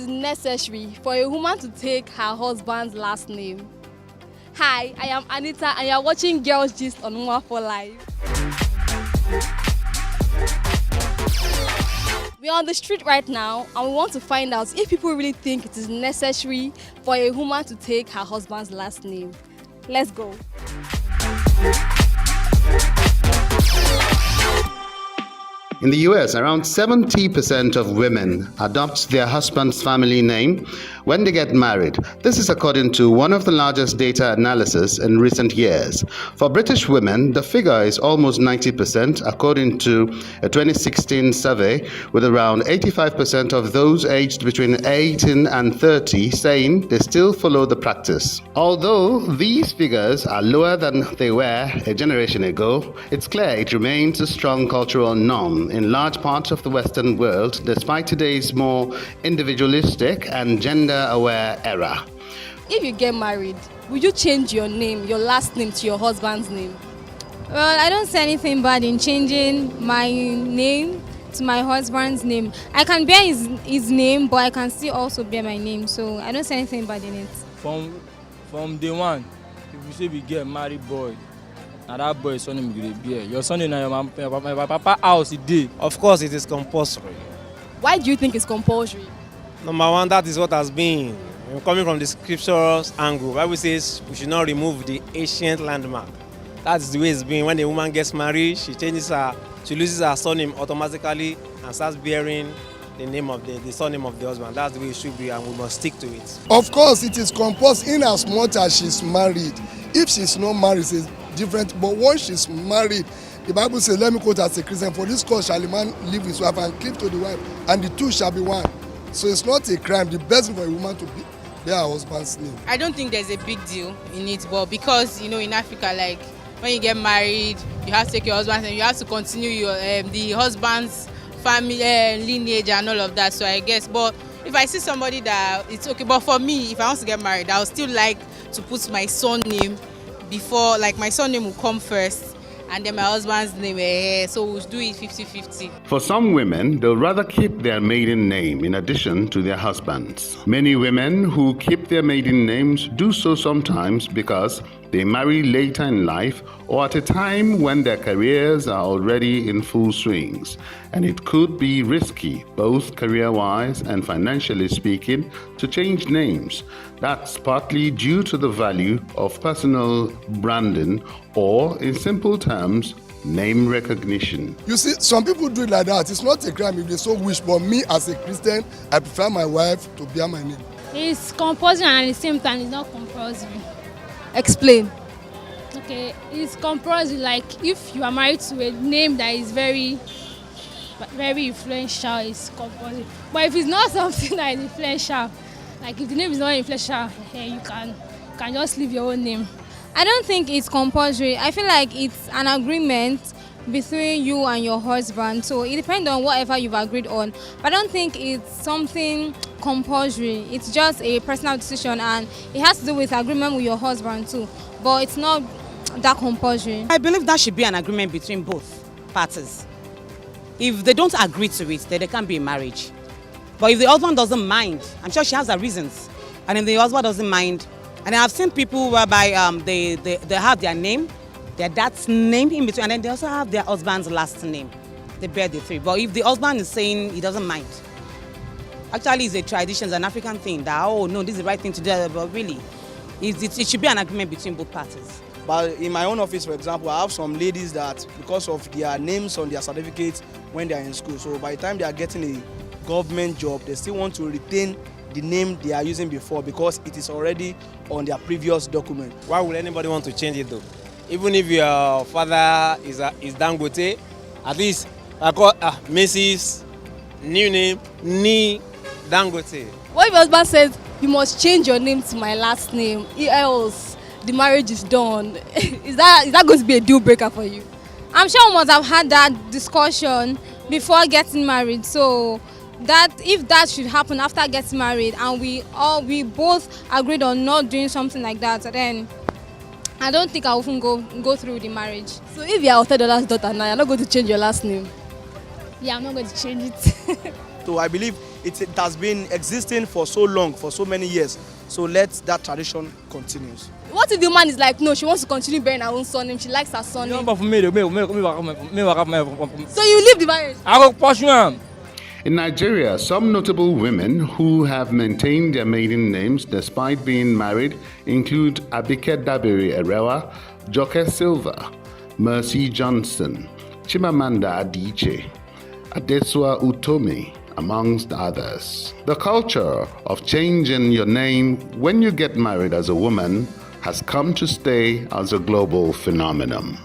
necessary for a woman to take her husband's last name? Hi, I am Anita and you are watching Girls Gist on Nwa for Life. We are on the street right now and we want to find out if people really think it is necessary for a woman to take her husband's last name. Let's go. In the US, around 70% of women adopt their husband's family name when they get married. This is according to one of the largest data analysis in recent years. For British women, the figure is almost 90% according to a 2016 survey, with around 85% of those aged between 18 and 30 saying they still follow the practice. Although these figures are lower than they were a generation ago, it's clear it remains a strong cultural norm in large parts of the Western world, despite today's more individualistic and gender-aware era. If you get married, would you change your name, your last name, to your husband's name? Well, I don't see anything bad in changing my name to my husband's name. I can bear his name, but I can still also bear my name, so I don't see anything bad in it. From day one, if you say we get married boy, now that boy is son name will be here. Your son in my papa house today. Of course, it is compulsory. Why do you think it's compulsory? Number one, that is what has been. Coming from the scriptures angle, Bible says we should not remove the ancient landmark. That's the way it's been. When a woman gets married, she loses her surname automatically and starts bearing the name of the surname of the husband. That's the way it should be, and we must stick to it. Of course, it is compulsory in as much as she's married. If she's not married, it's different. But once she's married, the Bible says, let me quote as a Christian, for this cause shall a man leave his wife and cleave to the wife, and the two shall be one. So it's not a crime. The best for a woman to bear her husband's name. I don't think there's a big deal in it, but because in Africa, like when you get married, you have to take your husband's name, you have to continue your the husband's family lineage and all of that. So I guess, but if I see somebody that it's okay, but for me, if I want to get married, I would still like to put my son name before, like my son name will come first and then my husband's name, so we'll do it 50-50. For some women, they'll rather keep their maiden name in addition to their husband's. Many women who keep their maiden names do so sometimes because they marry later in life or at a time when their careers are already in full swings, and it could be risky, both career-wise and financially speaking, to change names. That's partly due to the value of personal branding, or in simple terms, name recognition. You see, some people do it like that. It's not a crime if they so wish, but me as a Christian, I prefer my wife to bear my name. It's compulsory and at the same time it's not compulsory. Explain. Okay, it's compulsory, like if you are married to a name that is very influential, it's compulsory. But if it's not something that is influential, like if the name is not influential, you can just leave your own name. I don't think it's compulsory. I feel like it's an agreement between you and your husband, so it depends on whatever you've agreed on. But I don't think it's something compulsory. It's just a personal decision, and it has to do with agreement with your husband too, but it's not that compulsory. I believe that should be an agreement between both parties. If they don't agree to it, then there can't be a marriage. But if the husband doesn't mind, I'm sure she has her reasons, and if the husband doesn't mind, and I've seen people whereby they have their name, their dad's name in between, and then they also have their husband's last name. They bear the three. But if the husband is saying he doesn't mind, actually it's a tradition, it's an African thing that, oh no, this is the right thing to do, but really, it should be an agreement between both parties. But in my own office, for example, I have some ladies that, because of their names on their certificates when they are in school, so by the time they are getting a government job, they still want to retain the name they are using before because it is already on their previous document. Why would anybody want to change it though? Even if your father is Dangote, at least I call Mrs. new name, Ni Dangote. What if your husband says, you must change your name to my last name, else the marriage is done? Is that going to be a deal breaker for you? I'm sure we must have had that discussion before getting married, so that if that should happen after getting married and we both agreed on not doing something like that, then I don't think I will even go through the marriage. So if you are Otedola's daughter now, you're not going to change your last name? Yeah, I'm not going to change it. So I believe it has been existing for so long, for so many years. So let that tradition continue. What if the woman is like, no, she wants to continue bearing her own surname, she likes her surname? But for me, So you leave the marriage? I go pursue am. In Nigeria, some notable women who have maintained their maiden names despite being married include Abike Dabiri Erewa, Joke Silva, Mercy Johnson, Chimamanda Adichie, Adesua Utomi, amongst others. The culture of changing your name when you get married as a woman has come to stay as a global phenomenon.